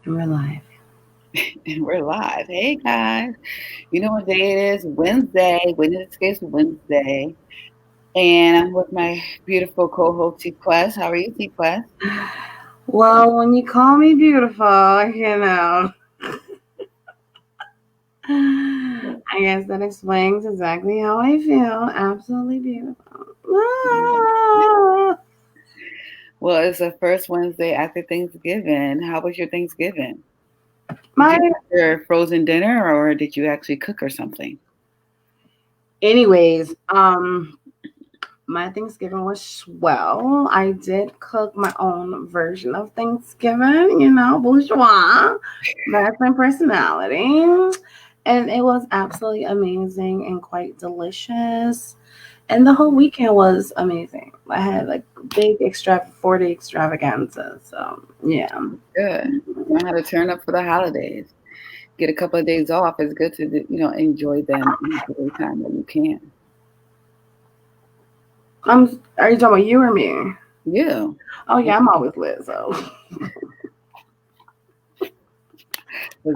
And we're live. And we're live. Hey guys, you know what day it is? Wednesday. Wednesday Escapes Wednesday. And I'm with my beautiful co-host T Quest. How are you, T Quest? Well, when you call me beautiful, I guess that explains exactly how I feel. Absolutely beautiful. Ah. Well, it's the first Wednesday after Thanksgiving. How was your Thanksgiving? Did My, you have your frozen dinner or did you actually cook or something? anyways, my Thanksgiving was swell. I did cook my own version of Thanksgiving, bourgeois. That's my personality. And it was absolutely amazing and quite delicious. And the whole weekend was amazing. I had like big 4-day extravaganza. So yeah. Good. Learn how to turn up for the holidays. Get a couple of days off. It's good to enjoy them every time that you can. Are you talking about you or me? Yeah. Oh yeah, I'm always lit. So Was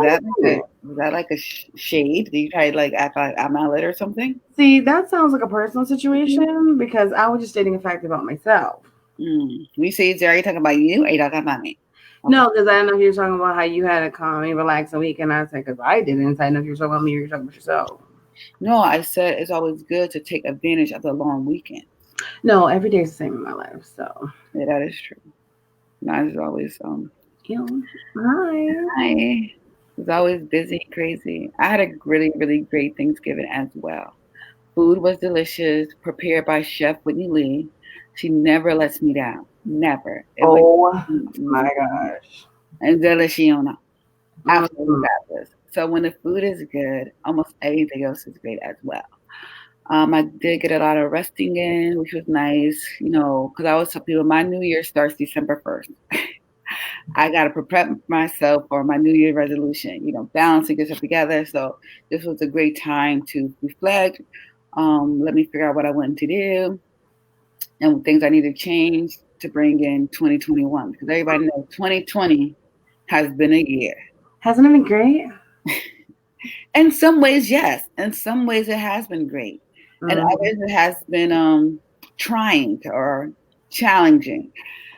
that like a shade? Did you try to like act like I'm not lit or something? see, that sounds like a personal situation because I was just stating a fact about myself. When you say are you talking about you or are you talking about me? Okay. No, because I know you're talking about how you had a calm and relaxing week, and I said because I didn't. So I know if you're talking about me or you're talking about yourself. No, I said it's always good to take advantage of the long weekend. No, every day is the same in my life. So Yeah, that is true. Mine is always you know, hi. hi. It's always busy, crazy. I had a really, really great Thanksgiving as well. Food was delicious, prepared by Chef Whitney Lee. She never lets me down. Never. It was Oh my gosh. and delicious. Absolutely Mm-hmm. fabulous. So when the food is good, almost everything else is great as well. I did get a lot of resting in, which was nice, because I always tell people my New Year starts December 1st. I got to prepare myself for my New Year resolution, balancing yourself together. So this was a great time to reflect. Let me figure out what I wanted to do and things I need to change to bring in 2021 because everybody knows 2020 has been a year. Hasn't it been great? In some ways, yes. In some ways, it has been great. And Mm-hmm. others, it has been trying or challenging.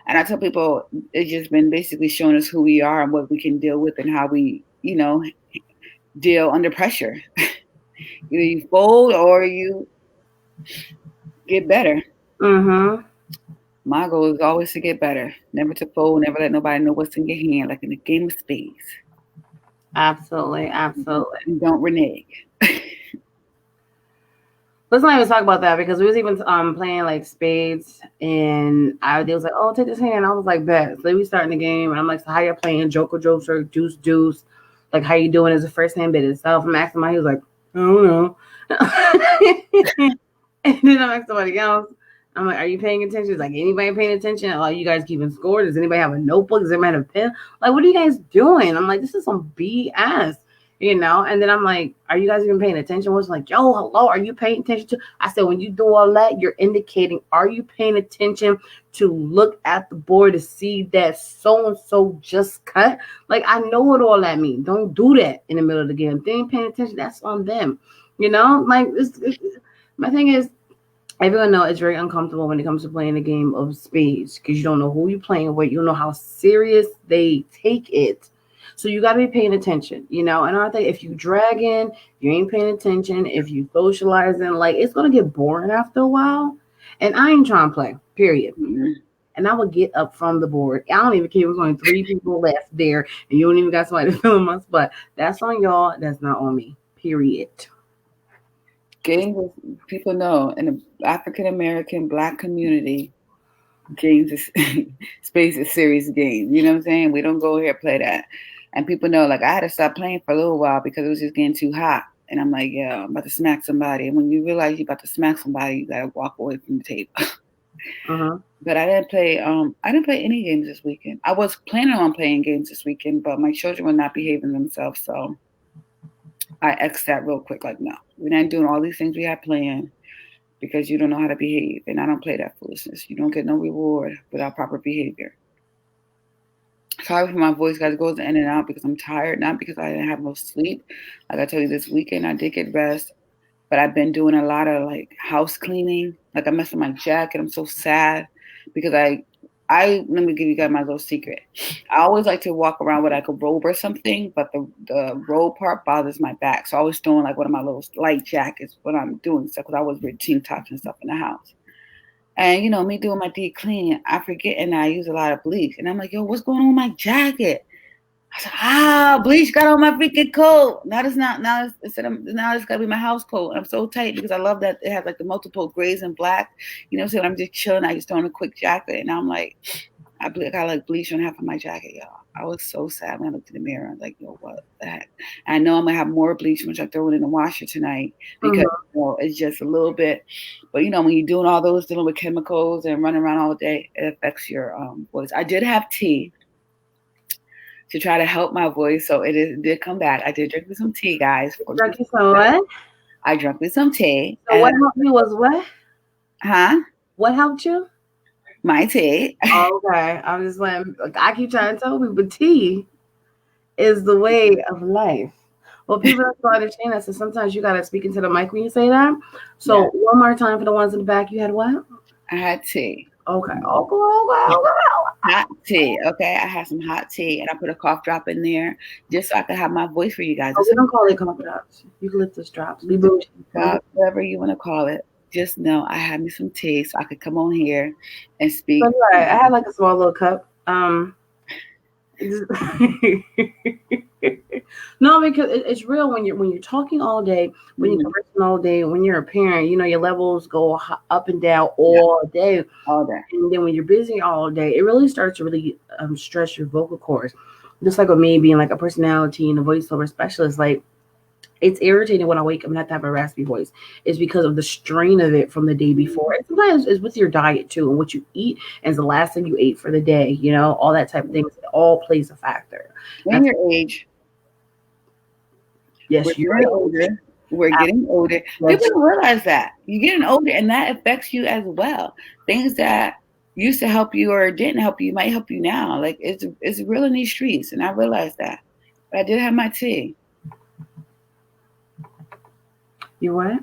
And I tell people, it's just been basically showing us who we are and what we can deal with and how we, deal under pressure. Either you fold or you get better. Mm-hmm. My goal is always to get better, never to fold, never let nobody know what's in your hand, like in a game of spades. Absolutely, absolutely. You don't renege. Let's not even talk about that because we was even playing like spades and they was like, oh, take this hand. I was like, bet. So we starting the game and I'm like, so how you playing? Joker, Joker, Deuce, Deuce. Like, how you doing as a first hand bid itself? I'm asking him, he was like, I don't know. And then I'm asking somebody else. I'm like, are you paying attention? He's like, anybody paying attention? Are you guys keeping score? Does anybody have a notebook? Does anybody have a pen? Like, what are you guys doing? I'm like, this is some BS. And then I'm like, are you guys even paying attention? Was like, yo, hello, are you paying attention to? I said, when you do all that, you're indicating, are you paying attention to look at the board to see that so and so just cut? Like, I know what all that means. Don't do that in the middle of the game. If they ain't paying attention, that's on them. Like my thing is, everyone know it's very uncomfortable when it comes to playing a game of spades because you don't know who you're playing with. You don't know how serious they take it. So you got to be paying attention. And I think if you drag in, you ain't paying attention. If you socializing, like it's gonna get boring after a while. And I ain't trying to play. Period. Mhm. And I would get up from the board. I don't even care if there's only 3 people left there, and you don't even got somebody to fill in my spot. That's on y'all. That's not on me. Period. Games, people know in the African American Black community, games is space is serious game. You know what I'm saying? We don't go here play that. And people know, like, I had to stop playing for a little while because it was just getting too hot. And I'm like, yeah, I'm about to smack somebody. And when you realize you're about to smack somebody, you gotta walk away from the table. Uh-huh. But I didn't play any games this weekend. I was planning on playing games this weekend, but my children were not behaving themselves, so I X'd that real quick. Like, no, we're not doing all these things we had planned because you don't know how to behave, and I don't play that foolishness. You don't get no reward without proper behavior. Sorry for my voice, guys. It goes in and out because I'm tired, not because I didn't have no sleep. Like I told you, this weekend I did get rest, but I've been doing a lot of like house cleaning. Like I messed with my jacket. I'm so sad because I let me give you guys my little secret. I always like to walk around with like a robe or something, but the robe part bothers my back. So I was throwing like one of my little light jackets when I'm doing stuff because I was with tank tops and stuff in the house. And you know, me doing my deep cleaning, I forget and I use a lot of bleach. And I'm like, yo, what's going on with my jacket? I said, bleach got on my freaking coat. Now it's not. Now it's gotta be my house coat. And I'm so tight because I love that it has like the multiple grays and black. You know, so when I'm just chilling, I just throw on a quick jacket, and I'm like, I got like bleach on half of my jacket, y'all. I was so sad when I looked in the mirror. I was like, yo, what the heck? And I know I'm gonna have more bleach, which I throw it in the washer tonight because you know, it's just a little bit. But you know, when you're doing all those dealing with chemicals and running around all day, it affects your voice. I did have tea to try to help my voice. So did come back. I did drink me some tea, guys. Drank you some what? I drank me some tea. So what helped you was what? Huh? What helped you? My tea. Okay. I'm just like, I keep trying to tell people tea is the way of life. Well, people don't understand that. So sometimes you got to speak into the mic when you say that. So one more time for the ones in the back. You had what? I had tea. Okay. Hot tea. Okay. I had some hot tea and I put a cough drop in there just so I could have my voice for you guys. We don't call it cough drops. Eucalyptus drops. We bougie. Whatever you want to call it. Just know I had me some tea so I could come on here and speak. I had like a small little cup. No, because it's real when you're talking all day, when you're conversing all day, when you're a parent, you know your levels go up and down all day. And then when you're busy all day, it really starts to really stress your vocal cords. Just like with me being like a personality and a voiceover specialist, like it's irritating when I wake up and have to have a raspy voice. It's because of the strain of it from the day before. And sometimes it's with your diet too and what you eat and it's the last thing you ate for the day, you know, all that type of things. It all plays a factor. And your age. Yes, We're older. We're getting older. People don't realize that. You're getting older and that affects you as well. Things that used to help you or didn't help you might help you now. Like it's real in these streets, and I realized that. But I did have my tea. You what?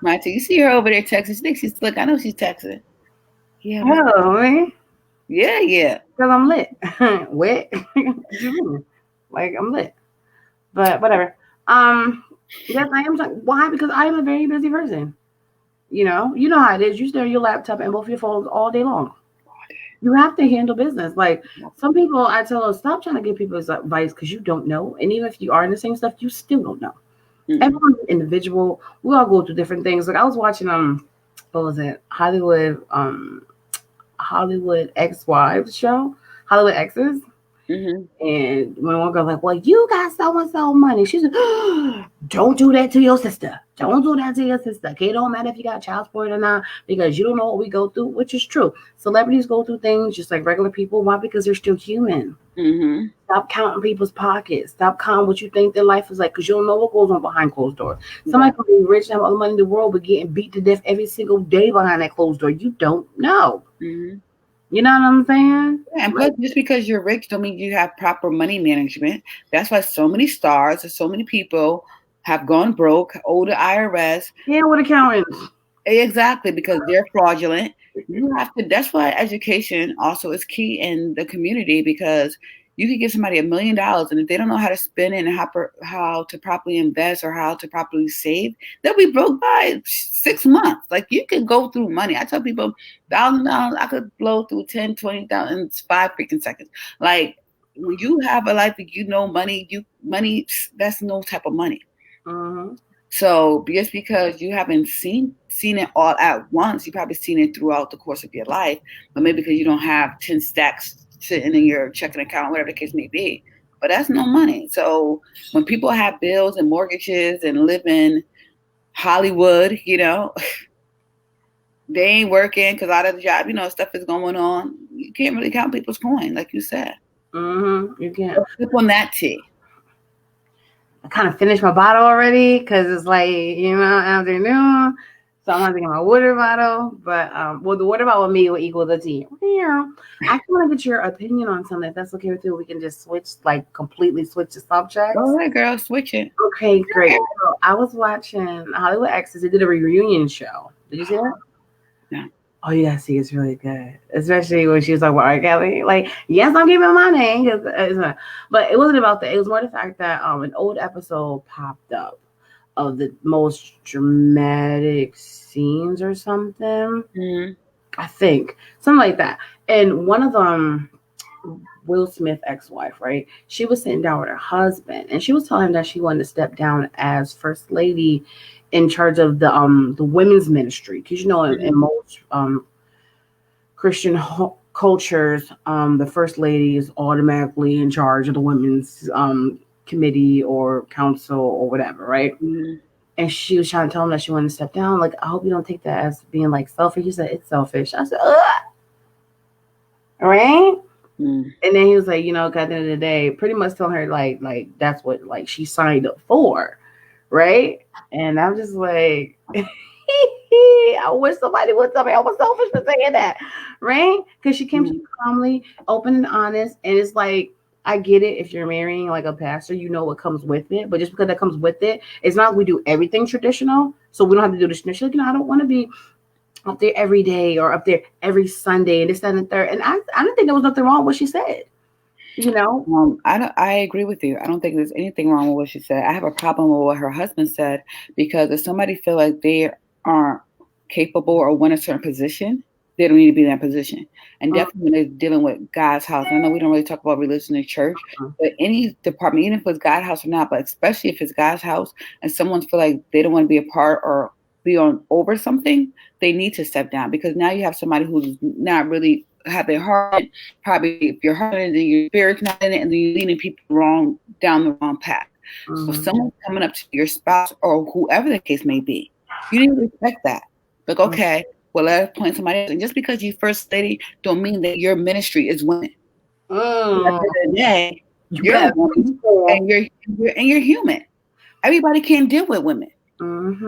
My tea. You see her over there texting. She thinks she's look. I know she's texting. Yeah. Hello, man. Yeah. Because I'm lit. Wet. Like I'm lit. But whatever. Yes, I am. Why? Because I am a very busy person. You know how it is. You stare at your laptop and both your phones all day long. You have to handle business. Like some people, I tell them, stop trying to give people advice because you don't know. And even if you are in the same stuff, you still don't know. Everyone's an individual. We all go through different things. Like I was watching what was it? Hollywood Ex-Wives show, Hollywood Exes. And when one girl's like, well, you got so money. She's like, don't do that to your sister. Don't do that to your sister. Okay, it don't matter if you got child support or not, because you don't know what we go through, which is true. Celebrities go through things just like regular people. Why? Because they're still human. Stop counting people's pockets. Stop counting what you think their life is like, because you don't know what goes on behind closed doors. Somebody can be rich and have all the money in the world, but getting beat to death every single day behind that closed door. You don't know. You know what I'm saying? And plus, just because you're rich don't mean you have proper money management. That's why so many stars and so many people have gone broke, owe the IRS. Yeah, with accountants. Exactly, because they're fraudulent. You have to. That's why education also is key in the community, because you could give somebody $1 million, and if they don't know how to spend it and how to properly invest or how to properly save, they'll be broke by 6 months. Like you can go through money. I tell people $1,000, I could blow through 10, 20,000 in 5 freaking seconds. Like when you have a life that money, that's no type of money. So just because you haven't seen it all at once, you probably seen it throughout the course of your life, but maybe because you don't have 10 stacks sitting in your checking account, whatever the case may be. But that's no money. So when people have bills and mortgages and live in Hollywood, they ain't working because out of the job, stuff is going on. You can't really count people's coin, like you said. You can't. Flip on that tea. I kind of finished my bottle already because it's like, afternoon. So I'm having my water bottle, but well, the water bottle with me will equal the tea. Yeah. I actually want to get your opinion on something. If that's okay with you, we can just switch, like completely switch the subjects. Go ahead, girl. Switch it. Okay, great. So I was watching Hollywood Exes. They did a reunion show. Did you see that? No. Oh, you gotta see. It's really good, especially when she was talking about R. Kelly. Like, yes, I'm giving my name, but it wasn't about that. It was more the fact that an old episode popped up of the most dramatic scenes or something. Mm-hmm. I think something like that. And one of them, Will Smith ex-wife, right? She was sitting down with her husband, and she was telling him that she wanted to step down as first lady in charge of the women's ministry, because you know in most Christian cultures, the first lady is automatically in charge of the women's committee or council or whatever, right? Mm-hmm. And she was trying to tell him that she wanted to step down. Like, I hope you don't take that as being like selfish. He said it's selfish. I said, ugh. Right? Mm-hmm. And then he was like, you know, at the end of the day, pretty much telling her like that's what like she signed up for, right? And I'm just like, I wish somebody would tell me I was selfish for saying that, right? Because she came to me calmly, open and honest, and it's like, I get it. If you're marrying like a pastor, you know what comes with it. But just because that comes with it, it's not like we do everything traditional, so we don't have to do the traditional. You know, I don't want to be up there every day or up there every Sunday and this, that, and the third. And I don't think there was nothing wrong with what she said. You know, I agree with you. I don't think there's anything wrong with what she said. I have a problem with what her husband said, because if somebody feel like they aren't capable or want a certain position, they don't need to be in that position. And definitely when they're dealing with God's house, I know we don't really talk about religion in church, but any department, even if it's God's house or not, but especially if it's God's house and someone feel like they don't want to be a part or be on over something, they need to step down, because now you have somebody who's not really have their heart. Probably if your heart and your spirit's not in it, and then you're leading people down the wrong path. So if someone's coming up to your spouse or whoever the case may be, you need to respect that. Like, okay, well, let's point somebody else. And just because you first lady don't mean that your ministry is women. At the end of the day, you're a woman and you're human. Everybody can't deal with women. Mm-hmm.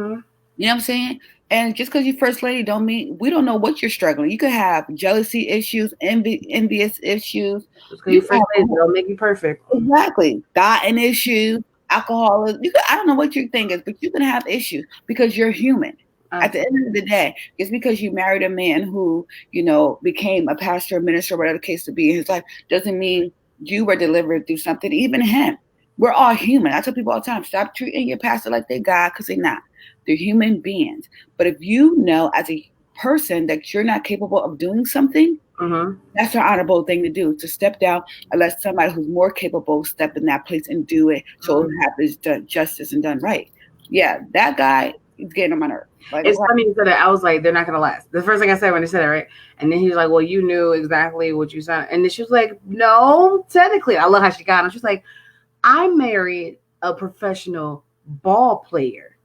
You know what I'm saying? And just because you're first lady don't mean we don't know what you're struggling. You could have jealousy issues, envious issues. Because you're first lady don't make you perfect. Exactly. Dieting issues, alcoholism. I don't know what your thing is, but you can have issues because you're human. At the end of the day, just because you married a man who, you know, became a pastor, minister, whatever the case to be in his life, doesn't mean you were delivered through something. Even him. We're all human. I tell people all the time, stop treating your pastor like they're God, because they're not. They're human beings. But if you know as a person that you're not capable of doing something, that's an honorable thing to do, to step down and let somebody who's more capable step in that place and do it, so it happens done justice and done right. Yeah, that guy is getting on my nerves. Like, it's funny you said that. I was like, they're not gonna last. The first thing I said when they said it, right? And then he was like, well, you knew exactly what you signed. And then she was like, no, technically. I love how she got him. She's like, I married a professional ball player.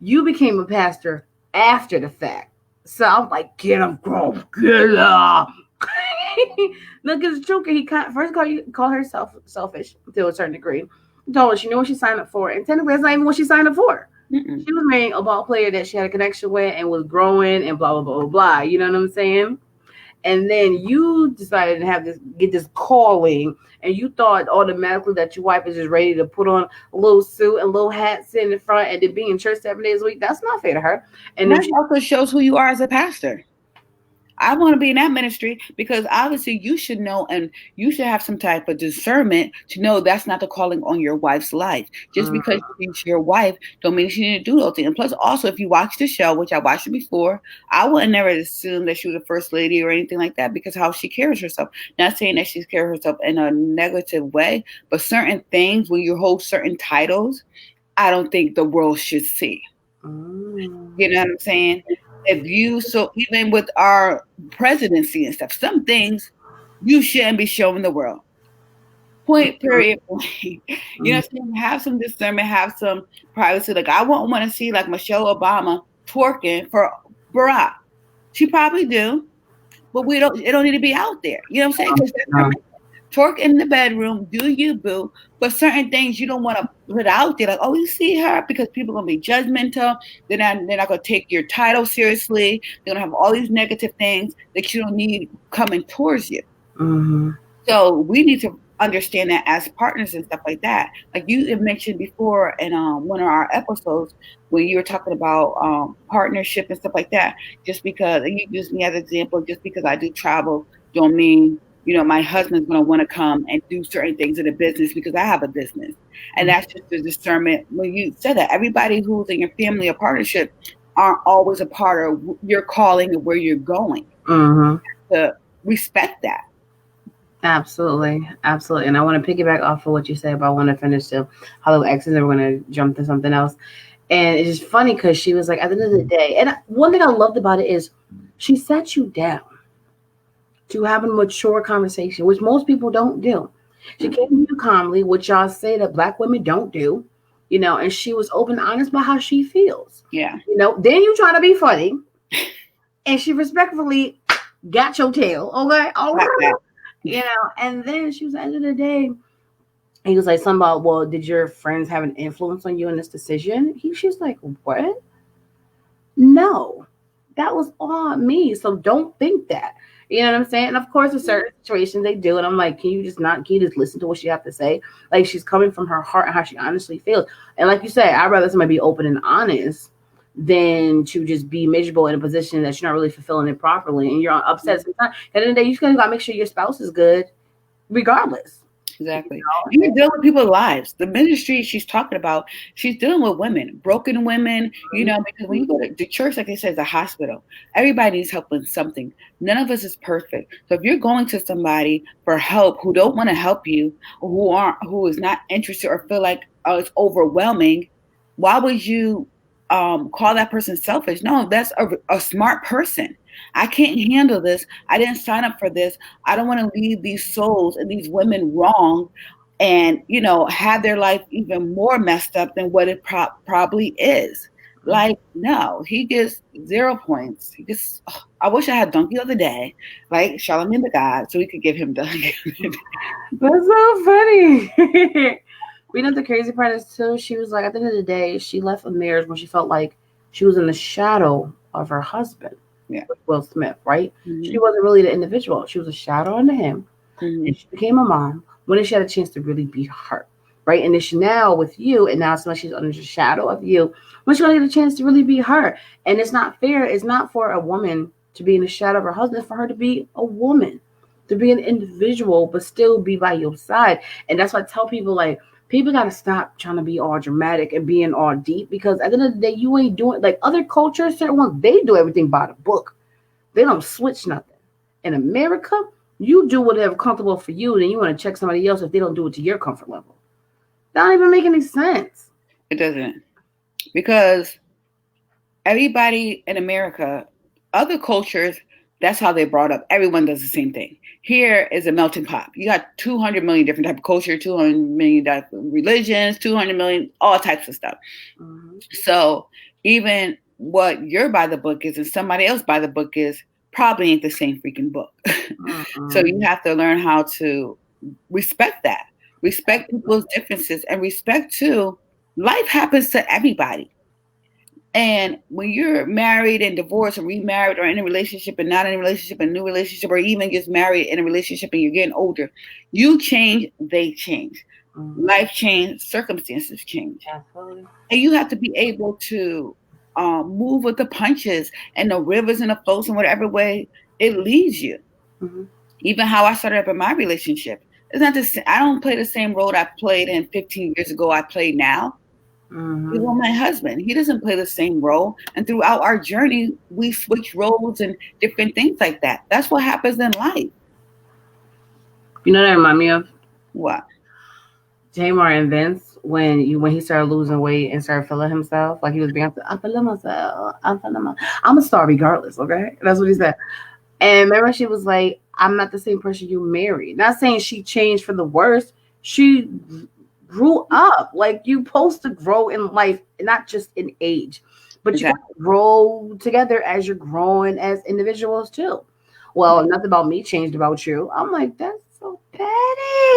You became a pastor after the fact. So I'm like, get him, girl, get him. Look, it's true. He first called her selfish to a certain degree. He told her she knew what she signed up for, and technically that's not even what she signed up for. Mm-mm. She was marrying a ball player that she had a connection with and was growing and blah blah blah blah. You know what I'm saying? And then you decided to get this calling, and you thought automatically that your wife is just ready to put on a little suit and little hat, sitting in front, and to be in church 7 days a week. That's not fair to her. And that also shows who you are as a pastor. I want to be in that ministry because obviously you should know, and you should have some type of discernment to know that's not the calling on your wife's life. Just because she's your wife don't mean she need to do those things. And plus, also, if you watch the show, which I watched it before, I would never assume that she was a first lady or anything like that, because how she carries herself. Not saying that she carries herself in a negative way, but certain things, when you hold certain titles, I don't think the world should see. You know what I'm saying? Even with our presidency and stuff, some things you shouldn't be showing the world. Point, period. You know what I'm saying? Have some discernment, have some privacy. Like, I won't want to see like Michelle Obama twerking for Barack. She probably do, but it don't need to be out there. You know what I'm saying? Twerk in the bedroom, do you, boo? But certain things you don't want to put out there, like, oh, you see her, because people are gonna be judgmental. They're not gonna take your title seriously. They're gonna have all these negative things that you don't need coming towards you. Mm-hmm. So we need to understand that as partners and stuff like that. Like you had mentioned before in one of our episodes when you were talking about partnership and stuff like that. Just because and you used me as an example, just because I do travel, don't mean my husband's going to want to come and do certain things in the business because I have a business, and that's just the discernment. When you said that, everybody who's in your family or partnership aren't always a part of your calling and where you're going. Mm-hmm. To respect that. Absolutely, absolutely. And I want to piggyback off of what you said, but I want to finish the Hello Exes, and we're going to jump to something else. And it's just funny because she was like, at the end of the day, and one thing I loved about it is she sat you down to have a mature conversation, which most people don't do. She came to you calmly, which y'all say that black women don't do, and she was open and honest about how she feels. Yeah. Then you try to be funny, and she respectfully got your tail, okay? All right. And then she was at the end of the day, he was like, something about, well, did your friends have an influence on you in this decision? She was like, what? No, that was all me. So don't think that. You know what I'm saying? And of course, in certain situations they do. And I'm like, can you just listen to what she have to say? Like, she's coming from her heart and how she honestly feels. And like you say, I'd rather somebody be open and honest than to just be miserable in a position that you're not really fulfilling it properly and you're upset sometimes. At the end of the day, you just gotta make sure your spouse is good regardless. Exactly. You're dealing with people's lives. The ministry she's talking about, she's dealing with women, broken women, because when you go to the church, like they said, is a hospital. Everybody needs help with something. None of us is perfect. So if you're going to somebody for help who don't want to help you, or who is not interested or feel like it's overwhelming, why would you call that person selfish? No, that's a smart person. I can't handle this. I didn't sign up for this. I don't want to leave these souls and these women wrong and, have their life even more messed up than what it probably is. Like, no, he gets 0 points. I wish I had Donkey of the Day, like Charlemagne the God, so we could give him Donkey. That's so funny. The crazy part is too, she was like, at the end of the day, she left a marriage when she felt like she was in the shadow of her husband. Yeah. Will Smith, right? Mm-hmm. She wasn't really the individual. She was a shadow under him. Mm-hmm. And she became a mom when she had a chance to really be her, right? And then she now with you, and now it's like she's under the shadow of you when she gonna get a chance to really be her. And it's not fair. It's not for a woman to be in the shadow of her husband. It's for her to be a woman, to be an individual, but still be by your side. And that's why I tell people, like, people got to stop trying to be all dramatic and being all deep, because at the end of the day, you ain't doing, like, other cultures, certain ones, they do everything by the book. They don't switch nothing. In America, you do whatever comfortable for you, and then you want to check somebody else if they don't do it to your comfort level. That don't even make any sense. It doesn't. Because everybody in America, other cultures, that's how they brought up. Everyone does the same thing. Here is a melting pot. You got 200 million different type of culture, 200 million type of religions, 200 million, all types of stuff. Mm-hmm. So even what you're by the book is and somebody else by the book is probably ain't the same freaking book. Mm-hmm. So you have to learn how to respect that. Respect people's differences and respect too. Life happens to everybody. And when you're married and divorced or remarried or in a relationship and not in a relationship, a new relationship, or even just married in a relationship and you're getting older, you change, they change. Mm-hmm. Life change, circumstances change. Absolutely. And you have to be able to move with the punches and the rivers and the flows in whatever way it leads you. Mm-hmm. Even how I started up in my relationship. It's not the same. I don't play the same role I played in 15 years ago I play now. Mm-hmm. Even my husband, he doesn't play the same role. And throughout our journey, we switch roles and different things like that. That's what happens in life. You know what that remind me of? What? Tamar and Vince, when he started losing weight and started feeling himself, like he was being, I'm feeling myself. I'm a star regardless, okay? That's what he said. And remember, she was like, I'm not the same person you married. Not saying she changed for the worse. She grew up. Like, you supposed to grow in life, not just in age, but exactly. You got to grow together as you're growing as individuals too. Well, nothing about me changed about you. I'm like, that's so petty.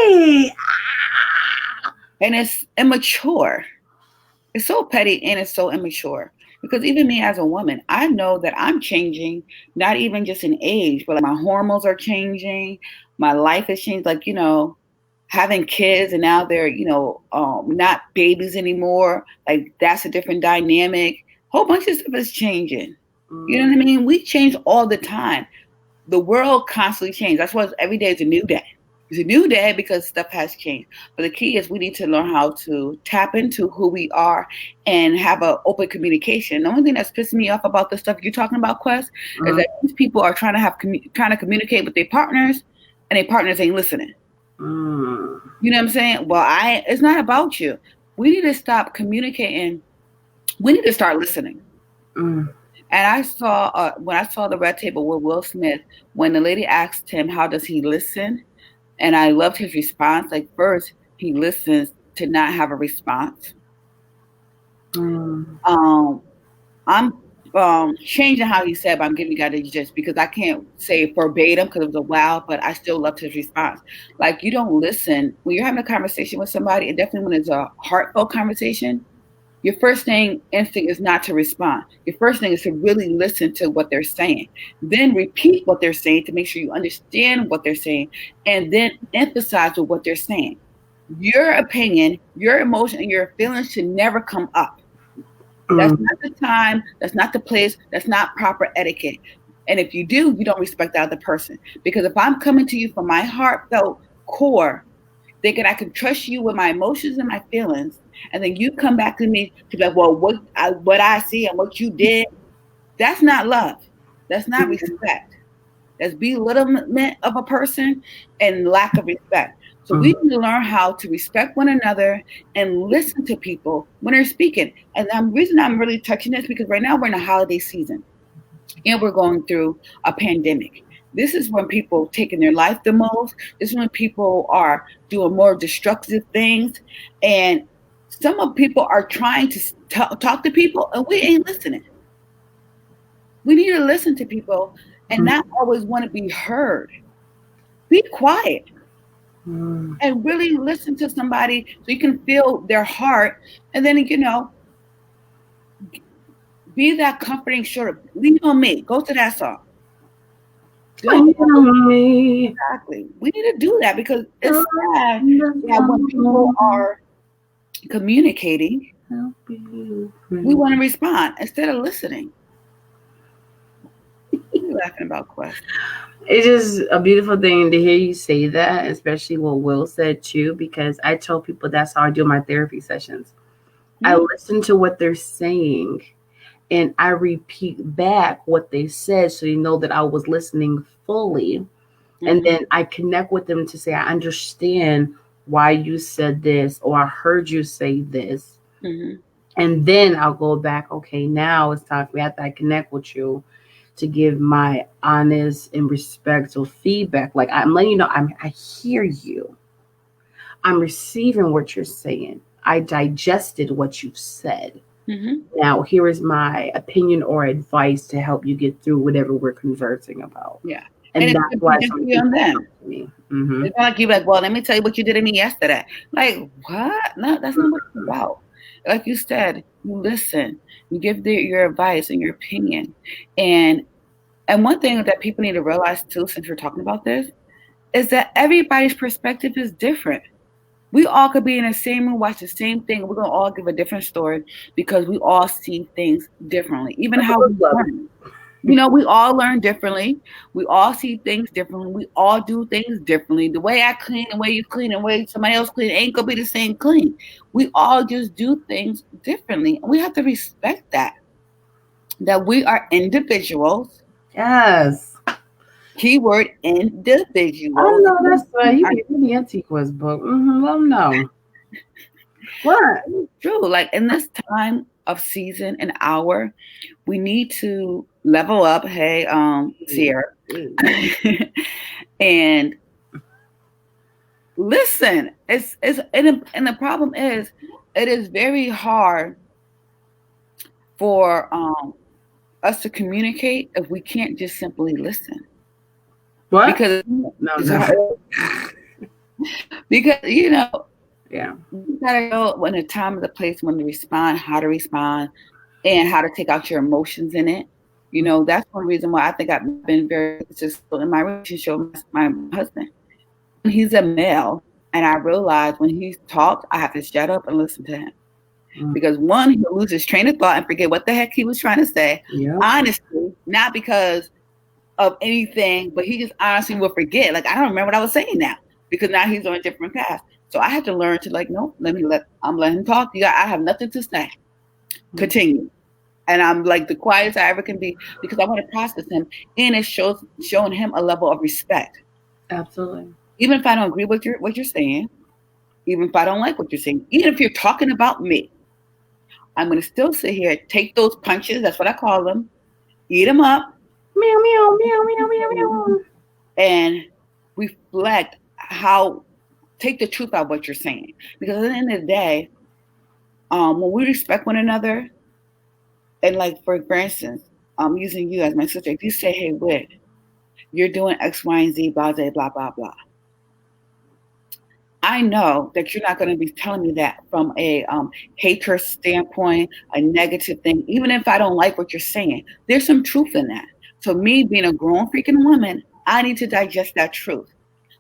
Right. And it's immature. It's so petty and it's so immature. Because even me as a woman, I know that I'm changing, not even just in age, but like my hormones are changing. My life has changed. Like, having kids and now they're, not babies anymore. Like that's a different dynamic. Whole bunch of stuff is changing. You know what I mean? We change all the time. The world constantly changes. That's why every day is a new day. It's a new day because stuff has changed. But the key is we need to learn how to tap into who we are and have an open communication. The only thing that's pissing me off about the stuff you're talking about, Quest, is that these people are trying to communicate with their partners, and their partners ain't listening. You know what I'm saying? Well, it's not about you. We need to stop communicating. We need to start listening. And I saw when I saw the Red Table with Will Smith, when the lady asked him how does he listen, and I loved his response. Like first, he listens to not have a response. I'm changing how he said, but I'm giving you guys the gist because I can't say verbatim because it was a while, but I still loved his response. Like you don't listen when you're having a conversation with somebody, and definitely when it's a heartfelt conversation. Your first instinct is not to respond. Your first thing is to really listen to what they're saying. Then repeat what they're saying to make sure you understand what they're saying. And then emphasize with what they're saying. Your opinion, your emotion, and your feelings should never come up. That's not the time. That's not the place. That's not proper etiquette. And if you do, you don't respect the other person. Because if I'm coming to you from my heartfelt core, thinking I can trust you with my emotions and my feelings, and then you come back to me to be like, well, what I see and what you did, that's not love. That's not respect. That's belittlement of a person and lack of respect. So we need to learn how to respect one another and listen to people when they're speaking. And the reason I'm really touching this because right now we're in a holiday season and we're going through a pandemic. This is when people are taking their life the most. This is when people are doing more destructive things. And some of people are trying to talk to people and we ain't listening. We need to listen to people and not always want to be heard. Be quiet and really listen to somebody so you can feel their heart. And then, be that comforting shoulder. Lean on me. Go to that song. Exactly. We need to do that because it's sad that when people are communicating, we want to respond instead of listening. What are you laughing about, Quest? It's just a beautiful thing to hear you say that, especially what Will said too, because I tell people that's how I do my therapy sessions. I listen to what they're saying and I repeat back what they said so you know that I was listening fully. And then I connect with them to say, I understand why you said this, or I heard you say this. And then I'll go back, okay, now it's time for me after I connect with you to give my honest and respectful feedback. Like I'm letting you know, I hear you. I'm receiving what you're saying. I digested what you've said. Now, here is my opinion or advice to help you get through whatever we're conversing about. Yeah. And that's why it's on them. It's not like you're like, well, let me tell you what you did to me yesterday. Like, what? No, that's not what it's about. Like you said, you listen, you give your advice and your opinion. And one thing that people need to realize too, since we're talking about this, is that everybody's perspective is different. We all could be in the same room, watch the same thing. We're going to all give a different story because we all see things differently. Even how we learn. We all learn differently. We all see things differently. We all do things differently. The way I clean, the way you clean, the way somebody else clean ain't going to be the same clean. We all just do things differently. And we have to respect that we are individuals. Yes. Keyword individual. Oh no, that's right. You be in the Antiqua's book. Let them know. What? True. Like in this time of season and hour, we need to level up. Hey, Sierra, and listen. And the problem is, it is very hard for us to communicate if we can't just simply listen. What? Because Because, Yeah. you gotta know when the time is the place when to respond, how to respond, and how to take out your emotions in it. That's one reason why I think I've been very successful in my relationship with my husband. He's a male, and I realize when he talks, I have to shut up and listen to him. Because one, he'll lose his train of thought and forget what the heck he was trying to say. Yeah. Honestly, not because of anything, but he just honestly will forget. Like, I don't remember what I was saying now because now he's on a different path. So I had to learn to no, I'm letting him talk. I have nothing to say. Continue. And I'm like the quietest I ever can be because I want to process him. And it showing him a level of respect. Absolutely. Even if I don't agree with what you're saying, even if I don't like what you're saying, even if you're talking about me, I'm going to still sit here, take those punches. That's what I call them. Eat them up. Meow, meow, meow, meow, meow, meow. And reflect take the truth out of what you're saying. Because at the end of the day, when we respect one another, and like for instance, I'm using you as my sister. If you say, "Hey, Whit, you're doing X, Y, and Z, blah, blah, blah, blah, blah," I know that you're not going to be telling me that from a hater standpoint, a negative thing. Even if I don't like what you're saying, there's some truth in that. So me being a grown freaking woman, I need to digest that truth.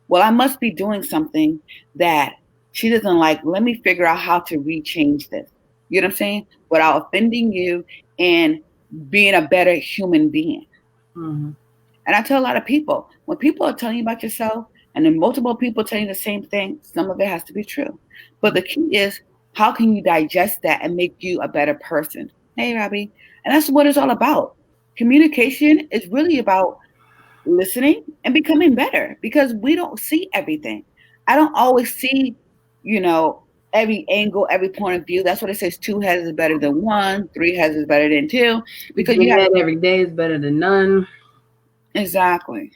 Well, I must be doing something that she doesn't like. Let me figure out how to rechange this. You know what I'm saying? Without offending you and being a better human being. Mm-hmm. And I tell a lot of people, when people are telling you about yourself and then multiple people telling you the same thing, some of it has to be true. But the key is, how can you digest that and make you a better person? Hey, Robbie. And that's what it's all about. Communication is really about listening and becoming better because we don't see everything. I don't always see, every angle, every point of view. That's what it says. 2 heads is better than 1. 3 heads is better than 2. Because you have every day is better than none. Exactly.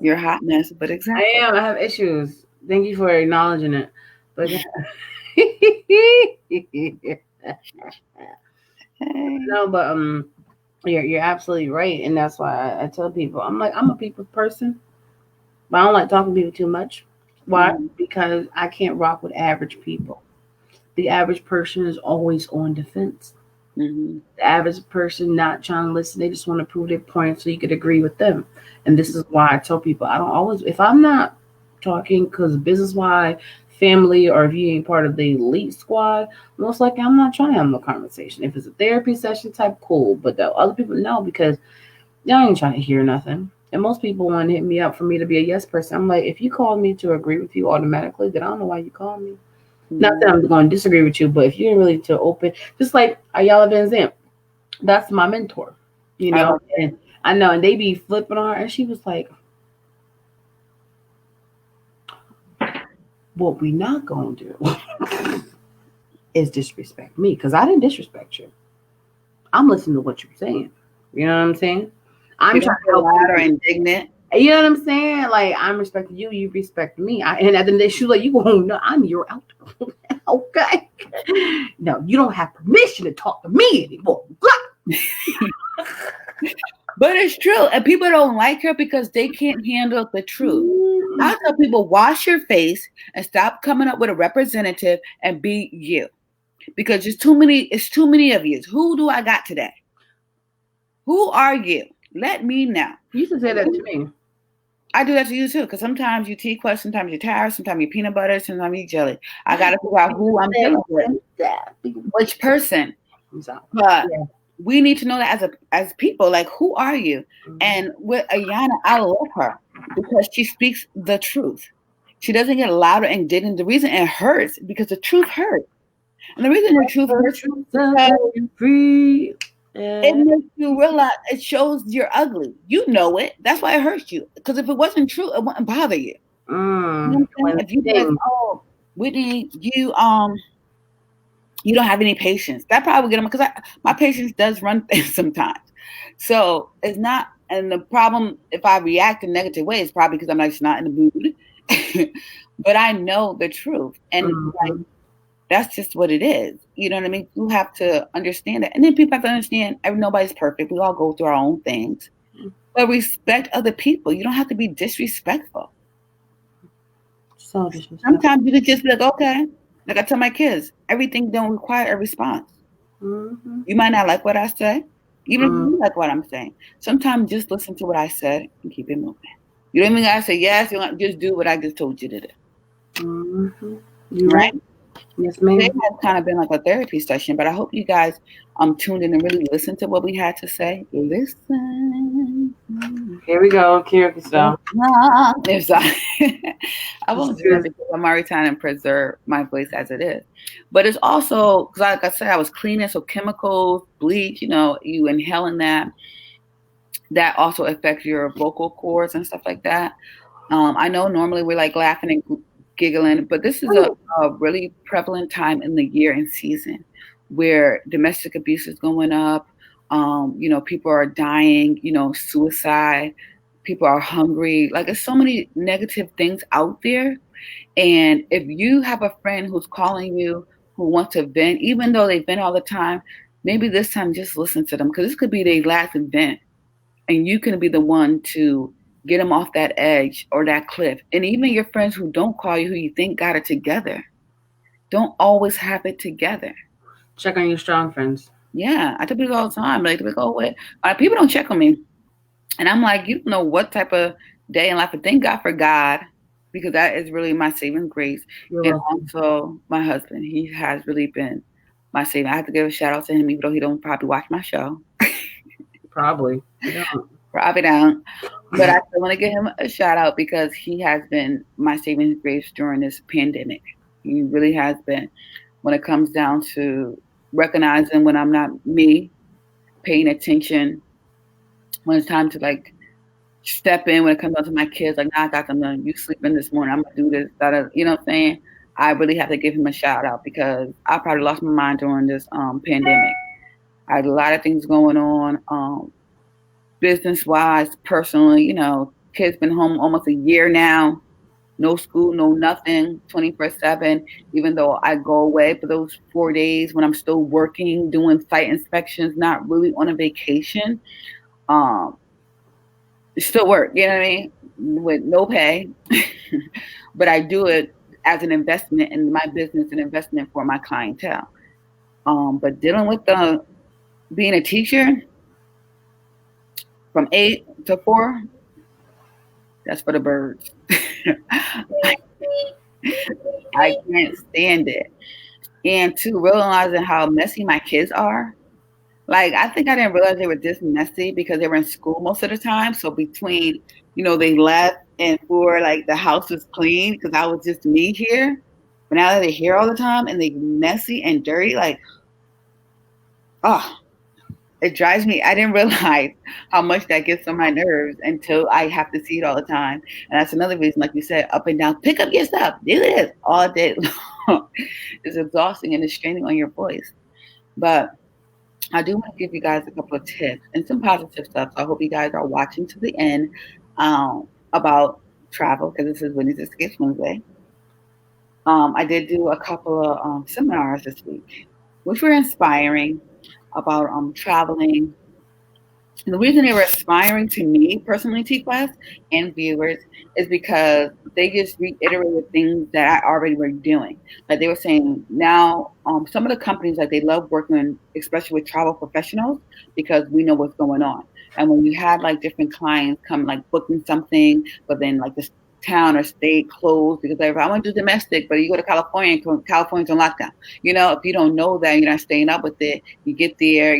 You're a hot mess, but exactly. I am. I have issues. Thank you for acknowledging it. But no, but you're absolutely right, and that's why I tell people I'm a people's person, but I don't like talking to people too much. Why? Mm-hmm. Because I can't rock with average people. The average person is always on defense. Mm-hmm. The average person not trying to listen, they just want to prove their point so you could agree with them. And this is why I tell people I don't always, if I'm not talking because business wise, family, or if you ain't part of the elite squad, most likely I'm not trying to have no conversation. If it's a therapy session type, cool. But the other people know because y'all ain't trying to hear nothing. And most people want to hit me up for me to be a yes person. I'm like, if you call me to agree with you automatically, then I don't know why you call me. Mm-hmm. Not that I'm going to disagree with you, but if you're really to open, just like Ayala Van Zandt, that's my mentor, and I know, and they be flipping on her, and she was like, what we not going to do is disrespect me, because I didn't disrespect you. I'm listening to what you're saying. You know what I'm saying? I'm trying to help loud or indignant. You know what I'm saying? Like, I'm respecting you, you respect me. And at the end of the day, she like, you going, no, I'm your out. Okay. No, you don't have permission to talk to me anymore. But it's true. And people don't like her because they can't handle the truth. Mm-hmm. I tell people, wash your face and stop coming up with a representative and be you. Because it's too many of you. Who do I got today? Who are you? Let me know. You used to say that to me. I do that to you too, because sometimes you tea crust, sometimes you taro, sometimes you peanut butter, sometimes you jelly. I got to figure out who I'm dealing with, which person. But we need to know that as people, like, who are you? Mm-hmm. And with Ayana, I love her because she speaks the truth. She doesn't get louder and indignant. The reason it hurts because the truth hurts. And the reason the truth hurts is because it makes you realize, it shows you're ugly. You know it. That's why it hurts you. Because if it wasn't true, it wouldn't bother you. You know what I'm if you said, "Oh, Whitney, you don't have any patience," that probably would get them, because my patience does run things sometimes. So it's not, and the problem if I react in a negative way is probably because I'm just not in the mood. But I know the truth, and like, that's just what it is. You know what I mean? You have to understand that. And then people have to understand nobody's perfect. We all go through our own things. But respect other people. You don't have to be disrespectful. So disrespectful. Sometimes you can just be like, okay. Like I tell my kids, everything don't require a response. Mm-hmm. You might not like what I say, even if Mm-hmm. you like what I'm saying. Sometimes just listen to what I said and keep it moving. You don't even gotta say yes. You want just do what I just told you to do, Mm-hmm. You right? right? Yes, Today ma'am. has kind of been like a therapy session, but I hope you guys tuned in and really listened to what we had to say. Listen. Here we go, karaoke style. If so, I Let's won't do do that this. because I'm already trying to preserve my voice as it is. But it's also because, like I said, I was cleaning, so chemicals, bleach, you inhaling that also affects your vocal cords and stuff like that. I know normally we're like laughing and giggling, but this is a really prevalent time in the year and season where domestic abuse is going up. People are dying, suicide, people are hungry. Like, there's so many negative things out there. And if you have a friend who's calling you who wants to vent, even though they vent all the time, maybe this time just listen to them because this could be their last vent and you can be the one to get them off that edge or that cliff. And even your friends who don't call you, who you think got it together, don't always have it together. Check on your strong friends. Yeah, I tell people all the time, like, oh, wait. People don't check on me. And I'm like, you don't know what type of day in life, but thank God for God, because that is really my saving grace. You're And welcome. also my husband, he has really been my saving. I have to give a shout out to him, even though he don't probably watch my show. Probably. I don't. Probably don't. But I still want to give him a shout out because he has been my saving grace during this pandemic. He really has been. When it comes down to recognizing when I'm not me, paying attention, when it's time to like step in, when it comes down to my kids, like, nah, I got them done. You sleeping this morning, I'm gonna do this, you know what I'm saying? I really have to give him a shout out because I probably lost my mind during this pandemic. I had a lot of things going on. Business wise, personally, kids been home almost a year now. No school, no nothing, 24/7. Even though I go away for those 4 days when I'm still working, doing site inspections, not really on a vacation. Um, Still work, you know what I mean? With no pay, but I do it as an investment in my business, an investment for my clientele. But dealing with the being a teacher from 8 to 4, that's for the birds. I can't stand it. And to realizing how messy my kids are. Like, I think I didn't realize they were this messy because they were in school most of the time. So between, they left and for like the house was clean because I was just me here. But now that they're here all the time and they messy and dirty, like, oh, it drives me. I didn't realize how much that gets on my nerves until I have to see it all the time. And that's another reason, like you said, up and down, pick up your stuff, do this all day long. It's exhausting and it's straining on your voice. But I do want to give you guys a couple of tips and some positive stuff. So I hope you guys are watching to the end about travel because this is Whitney's Escape Wednesday. I did do a couple of seminars this week, which were inspiring about traveling. And the reason they were inspiring to me personally, T-Quest, and viewers, is because they just reiterated things that I already were doing. Like they were saying now, some of the companies, like they love working, especially with travel professionals, because we know what's going on. And when you have like different clients come like booking something, but then like this town or state closed because like, I want to do domestic, but you go to California and California's on lockdown. If you don't know that, you're not staying up with it. You get there,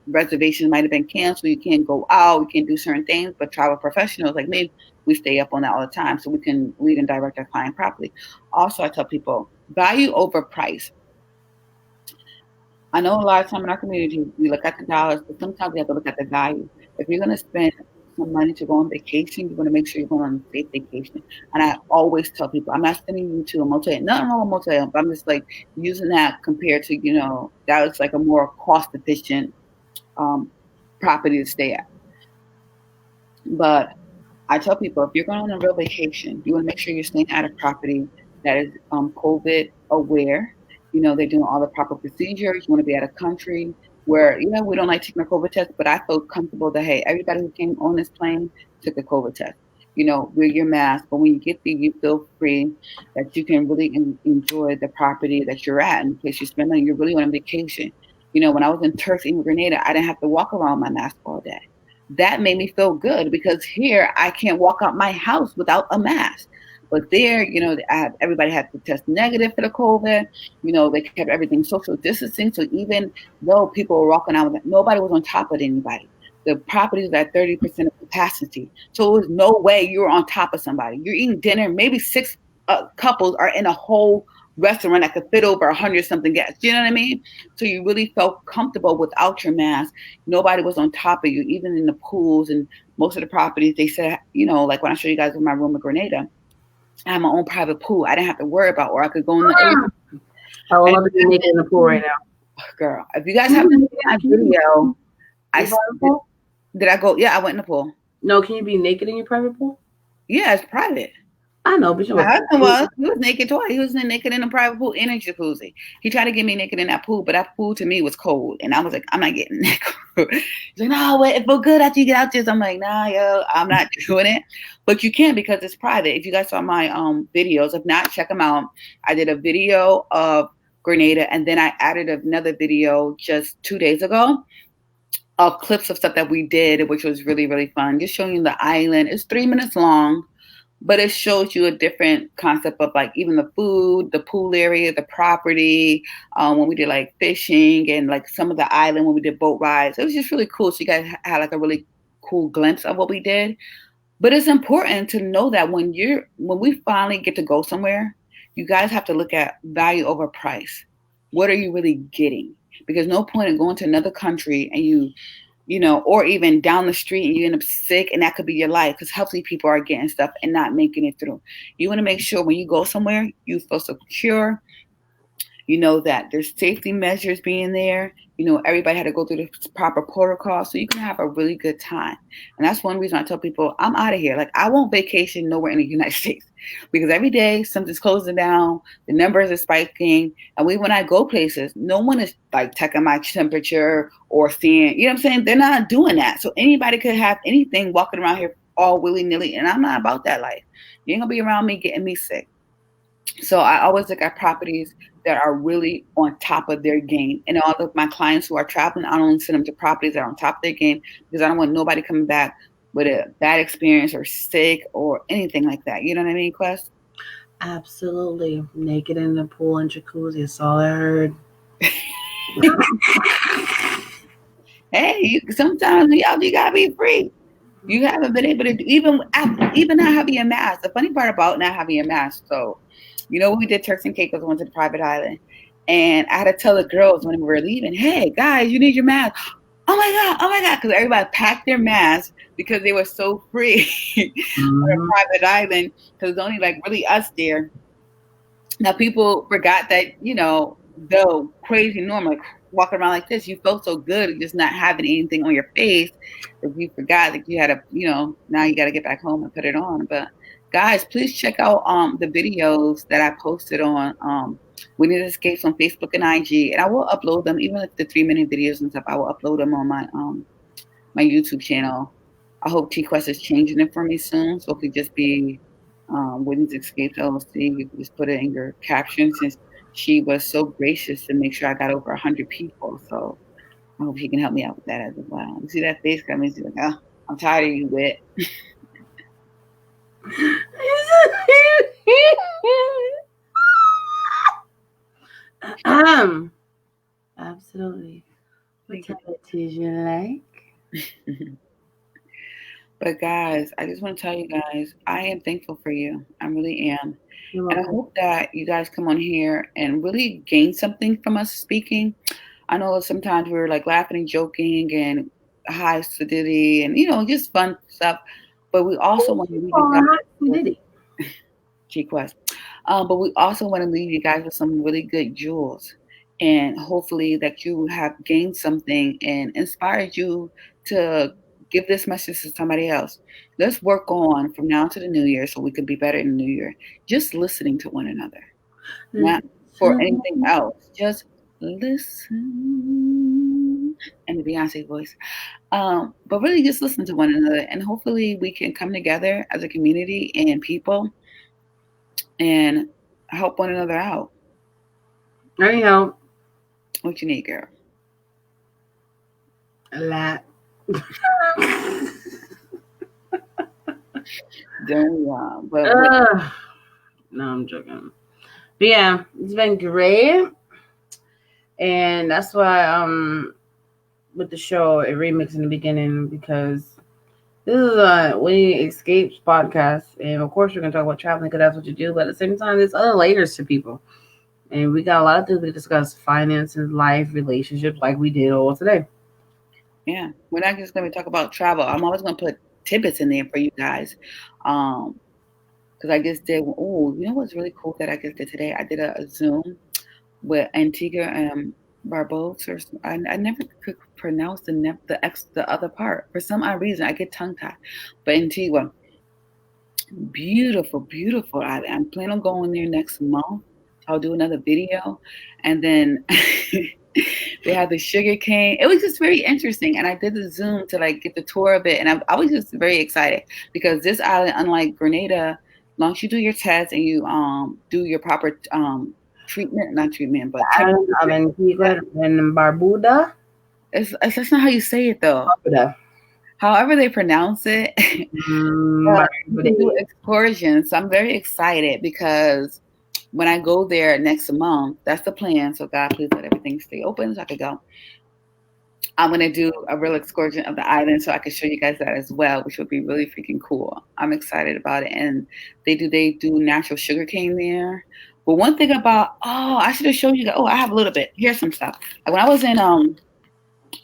reservations might have been canceled. You can't go out. You can't do certain things. But travel professionals like me, we stay up on that all the time, so we can lead and direct our client properly. Also, I tell people value over price. I know a lot of time in our community we look at the dollars, but sometimes we have to look at the value. If you're going to spend some money to go on vacation, you want to make sure you're going on a safe vacation. And I always tell people, I'm not sending you to a motel. Nothing wrong with motel, but I'm just like using that compared to that was like a more cost efficient property to stay at. But I tell people if you're going on a real vacation, you want to make sure you're staying at a property that is COVID aware. They're doing all the proper procedures. You want to be at a country where, we don't like taking a COVID test, but I feel comfortable that, hey, everybody who came on this plane took a COVID test. wear your mask. But when you get there, you feel free that you can really enjoy the property that you're at and the place you spend money. You're really on vacation. When I was in Turks and Grenada, I didn't have to walk around my mask all day. That made me feel good because here I can't walk out my house without a mask. But there, everybody had to test negative for the COVID. They kept everything social distancing. So even though people were walking out, nobody was on top of anybody. The property was at 30% of capacity. So it was no way you were on top of somebody. You're eating dinner, maybe six couples are in a whole restaurant that could fit over 100 something guests. You know what I mean? So you really felt comfortable without your mask. Nobody was on top of you, even in the pools and most of the properties. They said, like when I show you guys in my room in Grenada, I have my own private pool. I didn't have to worry about, or I could go in the ocean. I would love to be naked in the pool right now. Girl, if you guys have a video, did I go? Yeah, I went in the pool. No, can you be naked in your private pool? Yeah, it's private. I know, but my husband he was naked twice. He was naked in a private pool in a jacuzzi. He tried to get me naked in that pool, but that pool to me was cold, and I was like, I'm not getting naked. He's like, no, wait, it feel good after you get out this. I'm like, nah, yo, I'm not doing it. But you can because it's private. If you guys saw my videos, if not, check them out. I did a video of Grenada, and then I added another video just 2 days ago of clips of stuff that we did, which was really, really fun. Just showing you the island. It's 3 minutes long. But it shows you a different concept of like even the food, the pool area, the property, when we did like fishing and like some of the island when we did boat rides. It was just really cool. So you guys had like a really cool glimpse of what we did. But it's important to know that when we finally get to go somewhere, you guys have to look at value over price. What are you really getting? Because no point in going to another country and or even down the street and you end up sick and that could be your life because healthy people are getting stuff and not making it through. You want to make sure when you go somewhere, you feel secure. You know that there's safety measures being there. Everybody had to go through the proper protocol so you can have a really good time. And that's one reason I tell people I'm out of here. Like I won't vacation nowhere in the United States because every day something's closing down, the numbers are spiking. And when I go places, no one is like checking my temperature or seeing, you know what I'm saying? They're not doing that. So anybody could have anything walking around here all willy-nilly. And I'm not about that life. You ain't gonna be around me getting me sick. So I always look at properties that are really on top of their game. And all of my clients who are traveling, I don't only send them to properties that are on top of their game because I don't want nobody coming back with a bad experience or sick or anything like that. You know what I mean, Quest? Absolutely. Naked in the pool and jacuzzi. That's all I heard. Hey, sometimes you gotta be free. You haven't been able to do, even not having a mask. The funny part about not having a mask, so when we did Turks and Caicos, we went to the private island, and I had to tell the girls when we were leaving, "Hey guys, you need your mask." Oh my god! Because everybody packed their masks because they were so free on a private island because it's only like really us there. Now people forgot that though crazy normal. Walking around like this, you felt so good just not having anything on your face. If you forgot that you had now you got to get back home and put it on. But guys, please check out the videos that I posted on Whitney Escapes on Facebook and IG, and I will upload them, even like the 3-minute videos and stuff. I will upload them on my YouTube channel. I hope T-Quest is changing it for me soon, so it could just be Whitney's Escapes LLC. You can just put it in your caption since she was so gracious to make sure I got over 100 people. So I hope she can help me out with that as well. You see that face coming? She's like, oh, I'm tired of you, Whit. Absolutely. What type of tea you like? But guys, I just want to tell you guys, I am thankful for you. I really am. And I hope that you guys come on here and really gain something from us speaking. I know sometimes we're like laughing and joking and high acidity and just fun stuff. But we also want to leave you guys G-Quest. But we also want to leave you guys with some really good jewels. And hopefully that you have gained something and inspired you to give this message to somebody else. Let's work on from now to the new year so we can be better in the new year. Just listening to one another, not for anything else. Just listen, and the Beyonce voice. But really just listen to one another, and hopefully we can come together as a community and people and help one another out. There you go. What you need, girl? A lot. Don't we? No, I'm joking. But yeah, it's been great. And that's why with the show a remix in the beginning, because this is a Winnie Escapes podcast, and of course we're gonna talk about traveling because that's what you do. But at the same time, there's other layers to people, and we got a lot of things we discuss: finances, life, relationships, like we did all today. Yeah, we're not just going to talk about travel. I'm always going to put tidbits in there for you guys. Because I just did. Oh, you know what's really cool that I just did today? I did a Zoom with Antigua and Barbuda. Or I never could pronounce the other part for some odd reason. I get tongue tied. But Antigua, beautiful, beautiful island. I'm planning on going there next month. I'll do another video, and then they had the sugar cane. It was just very interesting, and I did the Zoom to like get the tour of it, and I was just very excited because this island, unlike Grenada, as long as you do your test and you do your proper treatment, not treatment, but Island of Antigua and Barbuda. that's not how you say it though. Barbuda. However they pronounce it, you can do Barbuda. excursions. So I'm very excited because when I go there next month, that's the plan. So God, please let everything stay open so I could go. I'm gonna do a real excursion of the island so I can show you guys that as well, which would be really freaking cool. I'm excited about it. And they do natural sugar cane there. But one thing about I should have shown you that. Oh, I have a little bit. Here's some stuff. Like when I was in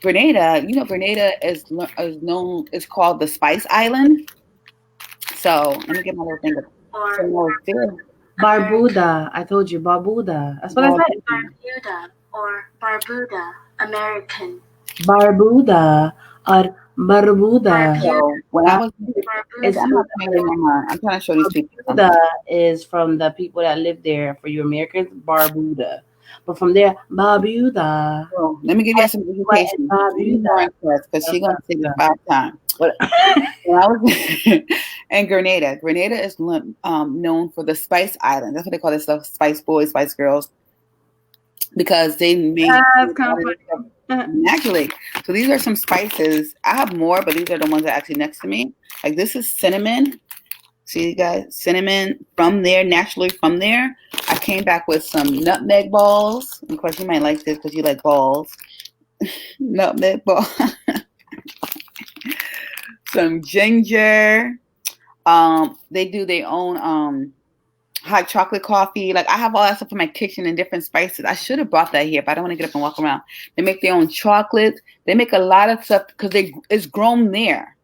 Grenada, you know, Grenada is known. It's called the Spice Island. So let me get my little finger. Barbuda. I told you, Barbuda. That's what I said. Barbuda or Barbuda, American. Barbuda or Barbuda. So when I was, I'm trying to show these people. Barbuda is from the people that live there. For you Americans, Barbuda. But from there, Barbuda. So, let me give you some education. Because she's gonna say it 5 times. But when I was in Grenada, Grenada is known for the Spice Island. That's what they call this stuff: Spice Boys, Spice Girls, because they make naturally. So these are some spices. I have more, but these are the ones that are actually next to me. Like this is cinnamon. See, you guys, cinnamon from there, naturally from there. I came back with some nutmeg balls. Of course, you might like this because you like balls. Nutmeg ball. Some ginger. They do their own hot chocolate coffee. Like I have all that stuff in my kitchen and different spices. I should have brought that here, but I don't want to get up and walk around. They make their own chocolates. They make a lot of stuff because it's grown there.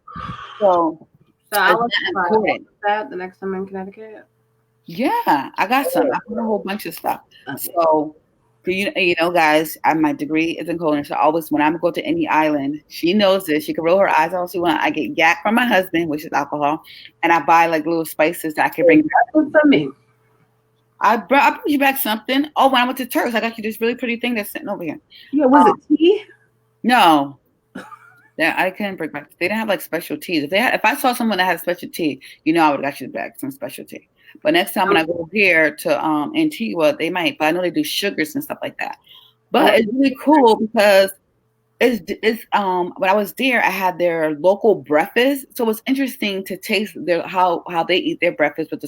So I will try that the next time I'm in Connecticut. Yeah, I got some. I put a whole bunch of stuff. So, for you know, guys, my degree is in culinary. So always when I'm go to any island, she knows this. She can roll her eyes all she wants. I get yak from my husband, which is alcohol, and I buy like little spices that I can bring back. That's for me. I brought you back something. Oh, when I went to Turks, I got you this really pretty thing that's sitting over here. Yeah, was it tea? No. Yeah, I couldn't bring back. They didn't have like special teas. If I saw someone that had special tea, you know, I would have got you back some special tea. But next time when I go here to Antigua, they might. But I know they do sugars and stuff like that. But it's really cool because it's when I was there, I had their local breakfast. So it's interesting to taste how they eat their breakfast with the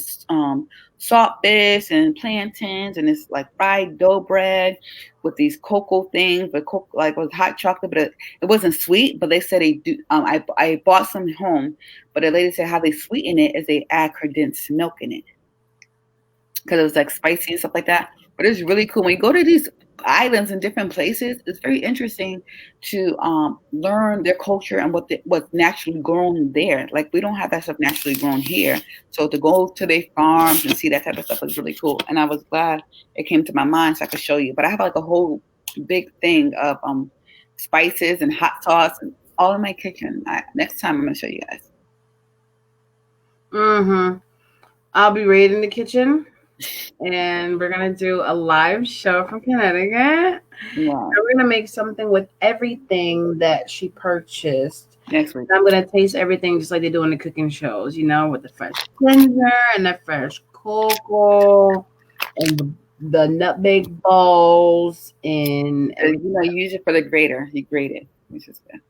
saltfish and plantains, and it's like fried dough bread with these cocoa things, but like with hot chocolate, but it wasn't sweet. But they said they do. I bought some home, but the lady said how they sweeten it is they add condensed milk in it because it was like spicy and stuff like that. But it's really cool when you go to these islands and different places. It's very interesting to learn their culture and what's naturally grown there. Like we don't have that stuff naturally grown here. So to go to their farms and see that type of stuff was really cool. And I was glad it came to my mind so I could show you. But I have like a whole big thing of spices and hot sauce and all in my kitchen. Next time I'm gonna show you guys. I'll be raiding the kitchen. and we're gonna do a live show from Connecticut. Wow. We're gonna make something with everything that she purchased. Next week. I'm gonna taste everything just like they do in the cooking shows, with the fresh ginger and the fresh cocoa and the nutmeg balls and everything. You use it for the grater. You grate it, which is good.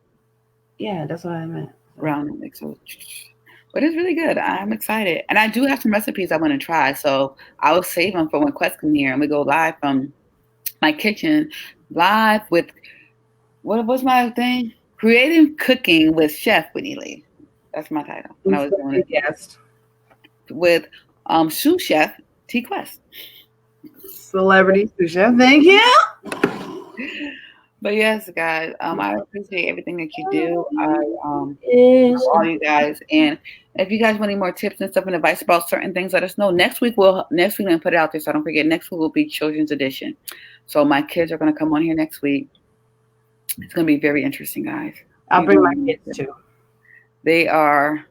Yeah, that's what I meant. Round it, so. But it's really good. I'm excited, and I do have some recipes I want to try. So I will save them for when Quest come here and we go live from my kitchen, live with what was my thing? Creative cooking with Chef Whitney Lee. That's my title. When I was doing it Yes. with sous chef T Quest. Celebrity sous chef. Thank you. But yes, guys, I appreciate everything that you do. I love all you guys, and if you guys want any more tips and stuff and advice about certain things, let us know. Next week we'll put it out there, so don't forget. Next week will be Children's Edition. So my kids are gonna come on here next week. It's gonna be very interesting, guys. I'll bring my kids too. They are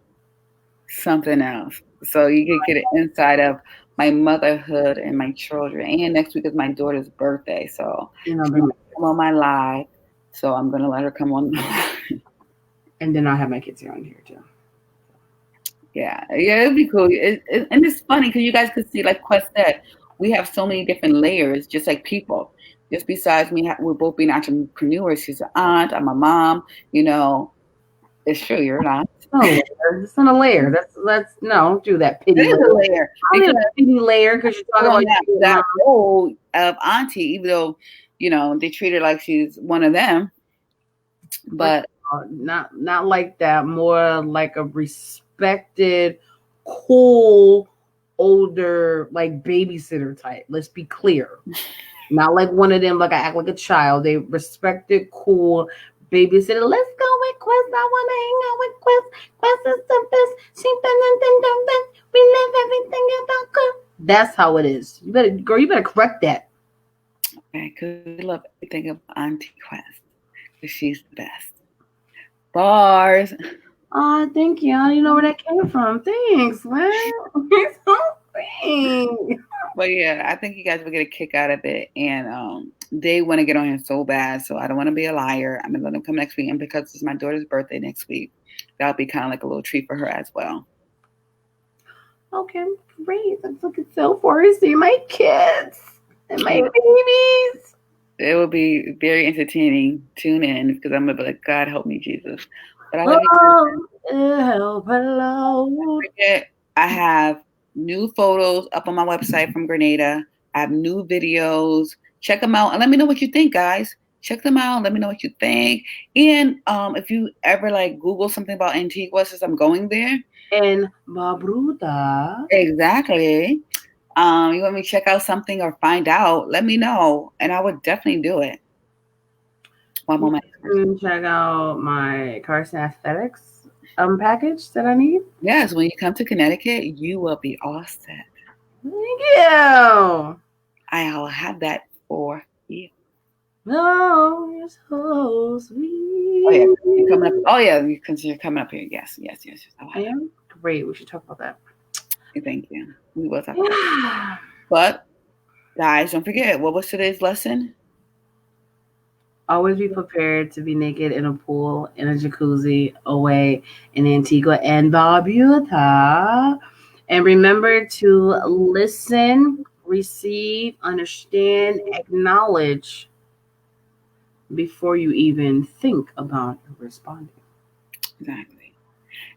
something else. So you can get an insight of my motherhood and my children. And next week is my daughter's birthday, so come on my live. So I'm gonna let her come on. And then I'll have my kids here on here too. Yeah, it'd be cool. And it's funny because you guys could see, like Quest said, we have so many different layers, just like people. Just besides me, we're both being entrepreneurs. She's an aunt. I'm a mom. It's true. You're not. It's not a layer. That's no. Don't do that pity. It is a layer. I need a pity layer because you're talking about that role of auntie, even though they treat her like she's one of them. But not like that. More like a respected, cool, older, like babysitter type. Let's be clear. Not like one of them, like I act like a child. They respected, cool babysitter. Let's go with Quest. I want to hang out with Quest. Quest is the best. She the best. We love everything about Quest. That's how it is. You better correct that. Okay, because we love everything of Auntie Quest. Because she's the best. Bars. Oh, thank you. You know where that came from. Thanks, man. But yeah, I think you guys will get a kick out of it, and they want to get on here so bad. So I don't want to be a liar. I'm gonna let them come next week, and because it's my daughter's birthday next week, that'll be kind of like a little treat for her as well. Okay, great. I'm looking so forward to seeing my kids and my babies. It will be very entertaining. Tune in because I'm gonna be like, God help me, Jesus. But I love you. I have new photos up on my website from Grenada. I have new videos. Check them out and let me know what you think, guys. Check them out. Let me know what you think. And if you ever Google something about Antigua, since I'm going there. And Barbuda. Exactly. You want me to check out something or find out? Let me know, and I would definitely do it. One moment. Check out my Carson Aesthetics package that I need. Yes, when you come to Connecticut, you will be all set. Thank you. I'll have that for you. Oh, you're so sweet. Oh yeah, you're coming up. Oh yeah, you're coming up here. Yes. I am great. We should talk about that. Thank you. We will talk about that. But guys, don't forget, what was today's lesson? Always be prepared to be naked in a pool, in a jacuzzi, away in Antigua and Barbuda. And remember to listen, receive, understand, acknowledge before you even think about responding. Exactly.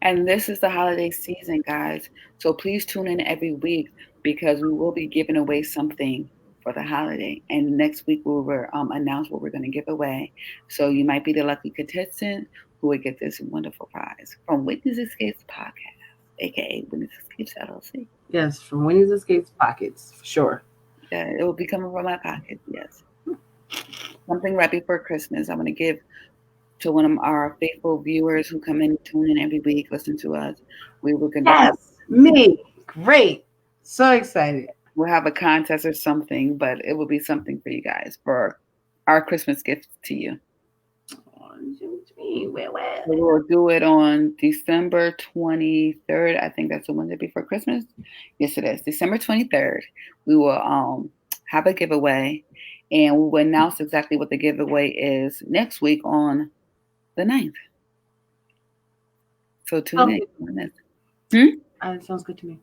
And this is the holiday season, guys. So please tune in every week because we will be giving away something for the holiday. And next week we will announce what we're going to give away. So you might be the lucky contestant who would get this wonderful prize from Whitney's Escapes Podcast, aka Whitney's Escapes LLC. Yes, from Whitney's Escapes Pockets, for sure. Yeah, it will be coming from my pocket. Yes. Something right before Christmas. I'm going to give to one of our faithful viewers who come in, tune in every week, listen to us. We will me. Great. So excited. We'll have a contest or something, but it will be something for you guys for our Christmas gift to you. me. Where? So we'll do it on December 23rd. I think that's the Wednesday before Christmas. Yes, it is. December 23rd. We will have a giveaway, and we will announce exactly what the giveaway is next week on the 9th. So tune in. Sounds good to me.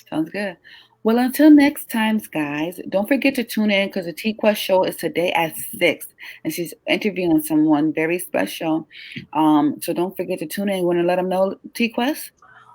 Sounds good. Well, until next time, guys, don't forget to tune in because the T-Quest show is today at 6, and she's interviewing someone very special. So don't forget to tune in. You want to let them know, T-Quest?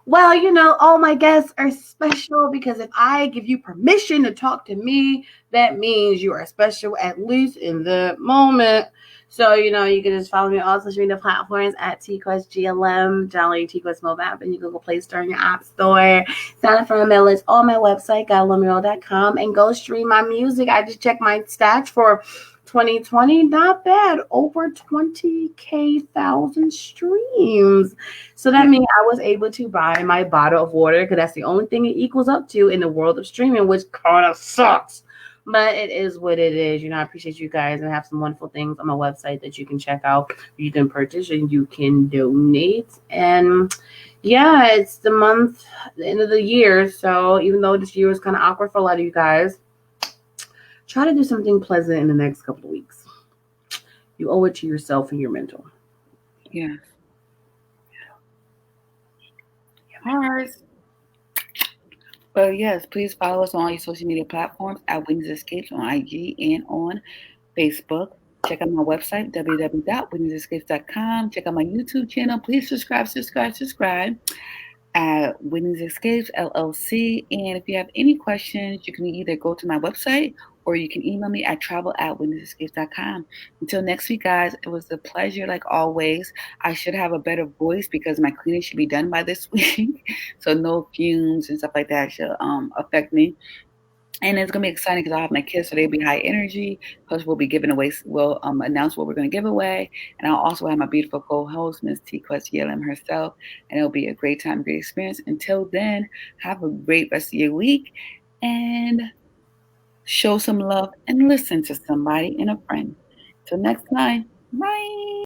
Well, you know, all my guests are special because if I give you permission to talk to me, that means you are special, at least in the moment. So, you know, you can just follow me on all social media platforms at TQuestGLM, download TQuest mobile app in your Google Play Store and your App Store. Sign up for my mail list on my website, GodLoveMeAll.com, and go stream my music. I just checked my stats for 2020, not bad, over 20,000 streams. So that means I was able to buy my bottle of water because that's the only thing it equals up to in the world of streaming, which kind of sucks. But it is what it is. You know, I appreciate you guys and have some wonderful things on my website that you can check out. You can purchase and you can donate. And yeah, it's the end of the year. So even though this year was kind of awkward for a lot of you guys, try to do something pleasant in the next couple of weeks. You owe it to yourself and your mental. Yeah. All right. Well, yes, please follow us on all your social media platforms at Whitney's Escapes on IG and on Facebook. Check out my website, www.whitneysescapes.com. Check out my YouTube channel. Please subscribe at Whitney's Escapes, LLC. And if you have any questions, you can either go to my website or you can email me at travel@whitneysescapes.com. Until next week, guys, it was a pleasure like always. I should have a better voice because my cleaning should be done by this week. So no fumes and stuff like that should affect me. And it's gonna be exciting because I'll have my kids, so they'll be high energy. Plus, we'll announce what we're gonna give away, and I'll also have my beautiful co-host, Miss T-Quest YLM herself, and it'll be a great time, great experience. Until then, have a great rest of your week, and show some love and listen to somebody and a friend. Till next time, bye.